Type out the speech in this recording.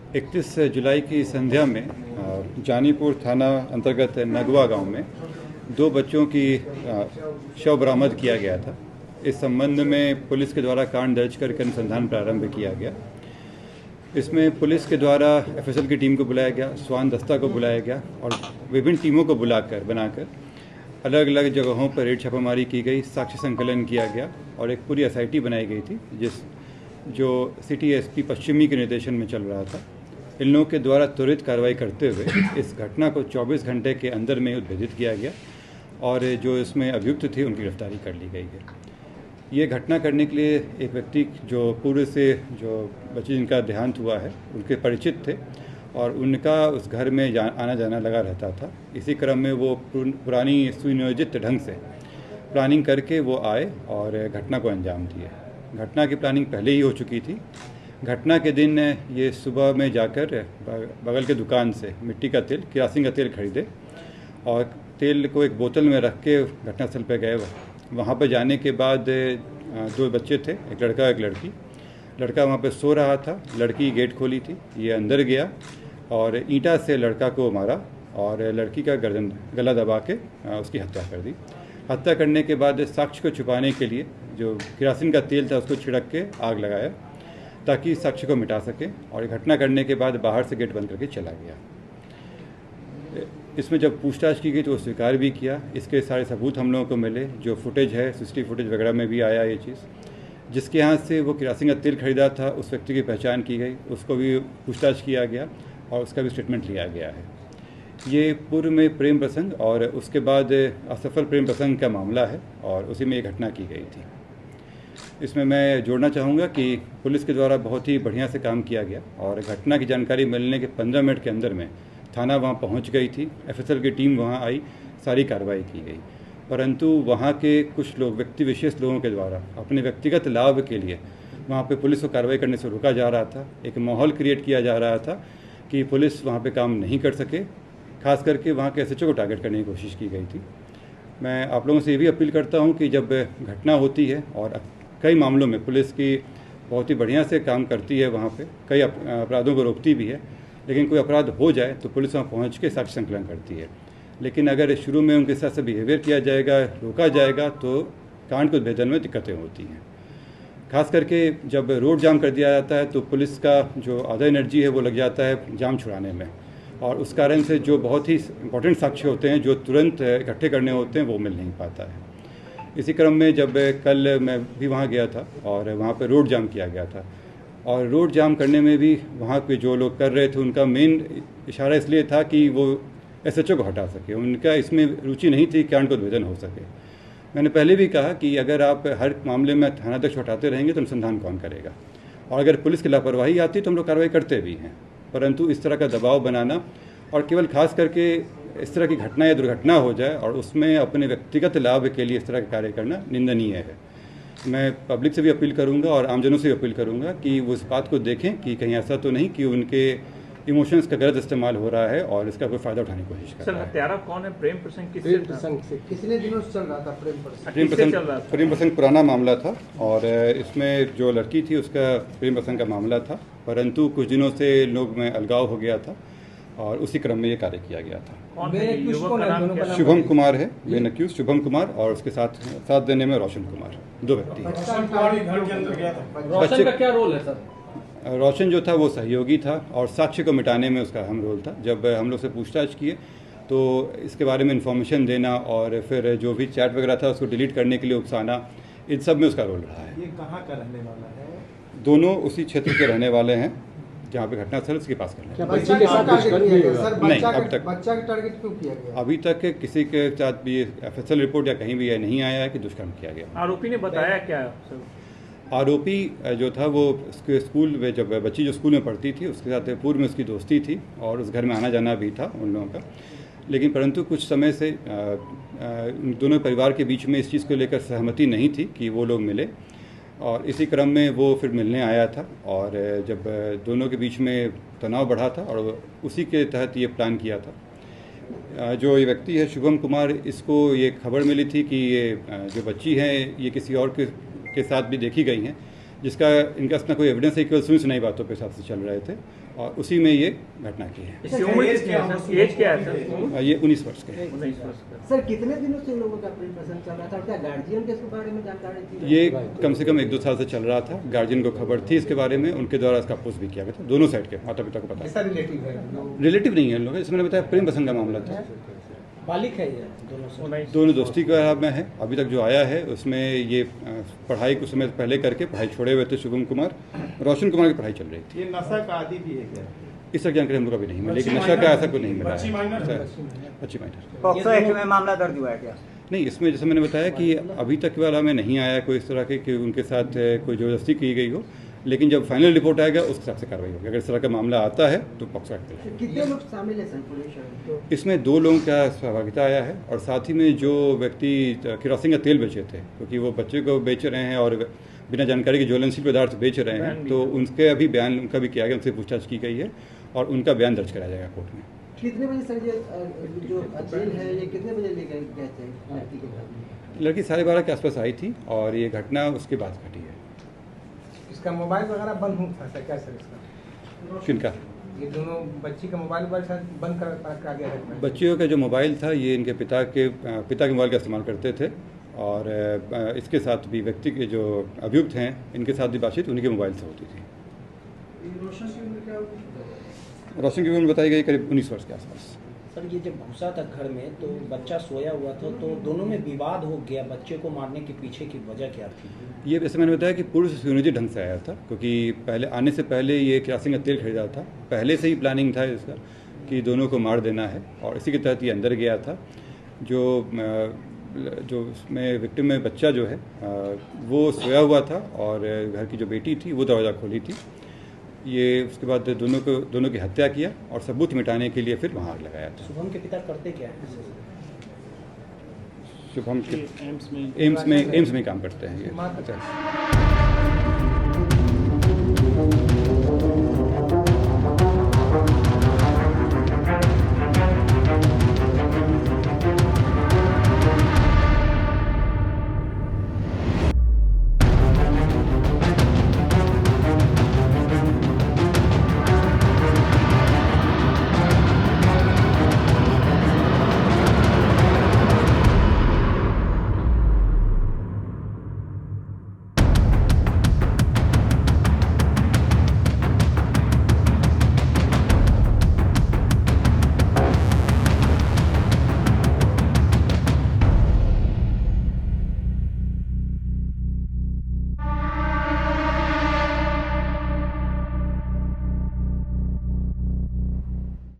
31 जुलाई की संध्या में जानीपुर थाना अंतर्गत नगवा गांव में 2 बच्चों की शव बरामद किया गया था। इस संबंध में पुलिस के द्वारा कांड दर्ज करके अनुसंधान प्रारंभ किया गया। इसमें पुलिस के द्वारा एफएसएल की टीम को बुलाया गया, स्वान दस्ता को बुलाया गया और विभिन्न टीमों को बनाकर अलग अलग जगहों पर रेड छापामारी की गई, साक्ष्य संकलन किया गया और एक पूरी एसआईटी बनाई गई थी जो सिटी एसपी पश्चिमी के निर्देशन में चल रहा था। इन लोगों के द्वारा त्वरित कार्रवाई करते हुए इस घटना को 24 घंटे के अंदर में उद्भेदित किया गया और जो इसमें अभियुक्त थे उनकी गिरफ्तारी कर ली गई है। ये घटना करने के लिए एक व्यक्ति जो पूर्व से जो बच्चे जिनका देहांत हुआ है उनके परिचित थे और उनका उस घर में आना जाना लगा रहता था। इसी क्रम में वो पुरानी सुनियोजित ढंग से प्लानिंग करके वो आए और घटना को अंजाम दिए। घटना की प्लानिंग पहले ही हो चुकी थी। घटना के दिन ये सुबह में जाकर बगल के दुकान से मिट्टी का तेल, किरासिन का तेल खरीदे और तेल को एक बोतल में रख के घटनास्थल पर गए। वहाँ पर जाने के बाद 2 बच्चे थे, एक लड़का एक लड़की। लड़का वहाँ पे सो रहा था, लड़की गेट खोली थी। ये अंदर गया और ईंटा से लड़का को मारा और लड़की का गर्दन गला दबा के उसकी हत्या कर दी। हत्या करने के बाद साक्ष्य को छुपाने के लिए जो किरासिन का तेल था उसको छिड़क के आग लगाया ताकि साक्ष्य को मिटा सके और घटना करने के बाद बाहर से गेट बंद करके चला गया। इसमें जब पूछताछ की गई तो वो स्वीकार भी किया। इसके सारे सबूत हम लोगों को मिले, जो फुटेज है, सीसीटीवी फुटेज वगैरह में भी आया ये चीज़। जिसके यहाँ से वो किरासिन का तेल खरीदा था उस व्यक्ति की पहचान की गई, उसको भी पूछताछ किया गया और उसका भी स्टेटमेंट लिया गया है। ये पूर्व में प्रेम प्रसंग और उसके बाद असफल प्रेम प्रसंग का मामला है और उसी में ये घटना की गई थी। इसमें मैं जोड़ना चाहूँगा कि पुलिस के द्वारा बहुत ही बढ़िया से काम किया गया और घटना की जानकारी मिलने के 15 मिनट के अंदर में थाना वहाँ पहुँच गई थी, एफएसएल की टीम वहाँ आई, सारी कार्रवाई की गई। परंतु वहाँ के कुछ लोग, व्यक्ति विशेष लोगों के द्वारा अपने व्यक्तिगत लाभ के लिए वहाँ पे पुलिस को कार्रवाई करने से रोका जा रहा था। एक माहौल क्रिएट किया जा रहा था कि पुलिस वहाँ पे काम नहीं कर सके। खास करके वहाँ के एसएचओ को टारगेट करने की कोशिश की गई थी। मैं आप लोगों से ये भी अपील करता हूँ कि जब घटना होती है और कई मामलों में पुलिस की बहुत ही बढ़िया से काम करती है, वहाँ पे कई अपराधों को रोकती भी है, लेकिन कोई अपराध हो जाए तो पुलिस वहाँ पहुँच के साक्ष्य संकलन करती है। लेकिन अगर शुरू में उनके साथ से बिहेवियर किया जाएगा, रोका जाएगा, तो कांड को भेदन में दिक्कतें होती हैं। खास करके जब रोड जाम कर दिया जाता है तो पुलिस का जो आधा एनर्जी है वो लग जाता है जाम छुड़ाने में और उस कारण से जो बहुत ही इंपॉर्टेंट साक्ष्य होते हैं जो तुरंत इकट्ठे करने होते हैं वो मिल नहीं पाता है। इसी क्रम में जब कल मैं भी वहाँ गया था और वहाँ पे रोड जाम किया गया था और रोड जाम करने में भी वहाँ पे जो लोग कर रहे थे उनका मेन इशारा इसलिए था कि वो एसएचओ को हटा सके। उनका इसमें रुचि नहीं थी कांड को उद्भेदन हो सके। मैंने पहले भी कहा कि अगर आप हर मामले में थानाध्यक्ष हटाते रहेंगे तो अनुसंधान कौन करेगा, और अगर पुलिस की लापरवाही आती तो हम लोग कार्रवाई करते भी हैं। परंतु इस तरह का दबाव बनाना और केवल खास करके इस तरह की घटना या दुर्घटना हो जाए और उसमें अपने व्यक्तिगत लाभ के लिए इस तरह का कार्य करना निंदनीय है। मैं पब्लिक से भी अपील करूंगा और आमजनों से भी अपील करूंगा कि वो इस बात को देखें कि कहीं ऐसा तो नहीं कि उनके इमोशंस का गलत इस्तेमाल हो रहा है और इसका कोई फायदा उठाने की कोशिश कर रहा है। हत्यारा कौन है? प्रेम प्रसंग कितने दिनों से चल रहा था? प्रेम प्रसंग पुराना मामला था और इसमें जो लड़की थी उसका प्रेम प्रसंग का मामला था, परंतु कुछ दिनों से लोग में अलगाव हो गया था और उसी क्रम में ये कार्य किया गया था। शुभम कुमार है मेन अक्यूज, शुभम कुमार, और उसके साथ देने में रोशन कुमार, 2 व्यक्ति हैं। रोशन का क्या रोल है सर? रोशन जो था वो सहयोगी था और साक्ष्य को मिटाने में उसका अहम रोल था। जब हम लोग से पूछताछ किए तो इसके बारे में इन्फॉर्मेशन देना और फिर जो भी चैट वगैरह था उसको डिलीट करने के लिए उकसाना, इन सब में उसका रोल रहा है। ये कहाँ का रहने वाला है? दोनों उसी क्षेत्र के रहने वाले हैं जहाँ पे घटनास्थल उसके पास करना है। बच्चे के साथ नहीं, अब तक बच्चा का टारगेट क्यों किया गया? अभी तक किसी के साथ भी एफएसएल रिपोर्ट या कहीं भी यह नहीं आया है कि दुष्कर्म किया गया। आरोपी ने बताया क्या सर? आरोपी जो था वो उसके स्कूल में, जब बच्ची जो स्कूल में पढ़ती थी उसके साथ पूर्व में उसकी दोस्ती थी और उस घर में आना जाना भी था उन लोगों का। लेकिन परंतु कुछ समय से दोनों परिवार के बीच में इस चीज़ को लेकर सहमति नहीं थी कि वो लोग मिले और इसी क्रम में वो फिर मिलने आया था और जब दोनों के बीच में तनाव बढ़ा था और उसी के तहत ये प्लान किया था। जो ये व्यक्ति है शुभम कुमार, इसको ये खबर मिली थी कि ये जो बच्ची है ये किसी और के साथ भी देखी गई हैं, जिसका इनका अपना कोई एविडेंस है, केवल सुनी सुनाई बातों के हिसाब से चल रहे थे और उसी में ये घटना की है। इसकी उम्र कितनी है सर? एज क्या है सर? ये 19 वर्ष के हैं। 19 वर्ष का। सर कितने दिनों से इन लोगों का प्रेम प्रसंग चल रहा था? क्या गार्जियन के इसके बारे में जानकारी थी? ये कम से कम 1-2 साल से चल रहा था। गार्जियन को खबर थी इसके बारे में, उनके द्वारा इसका अपोज भी किया गया था। दोनों साइड के माता पिता को पता ऐसा रिलेटिव है रिलेटिव नहीं है इन लोग, इसमें मैंने बताया प्रेम प्रसंग का मामला था। बालिक है ये दोनों से? 19 दोनों दोस्ती के आधार में है। अभी तक जो आया है उसमें ये पढ़ाई कुछ समय पहले करके पढ़ाई छोड़े हुए थे। शुभम कुमार, रोशन कुमार की पढ़ाई चल रही थी। ये नशा का आदी भी है क्या? इस तरह जानकारी हम लोग अभी नहीं मिली, लेकिन नशा का ऐसा कुछ नहीं मिला है। बच्ची माइनर पॉक्सो एक्ट में मामला दर्ज हुआ है क्या? नहीं, इसमें जैसे मैंने बताया कि अभी तक वाला में नहीं आया कोई इस तरह के कि उनके साथ कोई ज़बरदस्ती की गई हो, लेकिन जब फाइनल रिपोर्ट आएगा उस हिसाब से कार्रवाई होगी। अगर इस तरह का मामला आता है तो पॉक्सो एक्ट में। कितने लोग शामिल है सर? इसमें 2 लोगों का सहभागिता आया है और साथ ही में जो व्यक्ति किरोसिन का तेल बेचे थे, क्योंकि वो बच्चे को बेच रहे हैं और बिना जानकारी के ज्वलनशील पदार्थ बेच रहे हैं, तो उनके अभी बयान उनका भी किया गया, उनसे पूछताछ की गई है और उनका बयान दर्ज कराया जाएगा कोर्ट में। कितने बजे सर ये जो जेल है ये कितने बजे ले गए थे लड़की के घर? लड़की 12:30 के आसपास आई थी और ये घटना उसके बाद घटी है। इसका मोबाइल वगैरह बंद हुआ था क्या सर इसका? किनका? ये दोनों बच्ची का मोबाइल बंद कर दिया है? बच्चियों का जो मोबाइल था ये इनके पिता के मोबाइल का इस्तेमाल करते थे और इसके साथ भी व्यक्ति के जो अभियुक्त हैं इनके साथ भी बातचीत उन्हीं के मोबाइल से होती थी। रोशन की उम्र क्या होगी? रोशन की उम्र बताई गई करीब 19 वर्ष के आसपास। सर ये जब घुसा था घर में तो बच्चा सोया हुआ था, तो दोनों में विवाद हो गया। बच्चे को मारने के पीछे की वजह क्या थी? ये वैसे मैंने बताया कि पूर्व से सुनियोजित ढंग से आया था, क्योंकि पहले आने से पहले ये किरोसिन का तेल खरीदा था। पहले से ही प्लानिंग था इसका कि दोनों को मार देना है और इसी के तहत ये अंदर गया था। जो उसमें विक्टिम में बच्चा जो है वो सोया हुआ था और घर की जो बेटी थी वो दरवाज़ा खोली थी। ये उसके बाद दोनों की हत्या किया और सबूत मिटाने के लिए फिर वहाँ आग लगाया था। शुभम के पिता करते क्या है? शुभम के एम्स में काम करते हैं ये।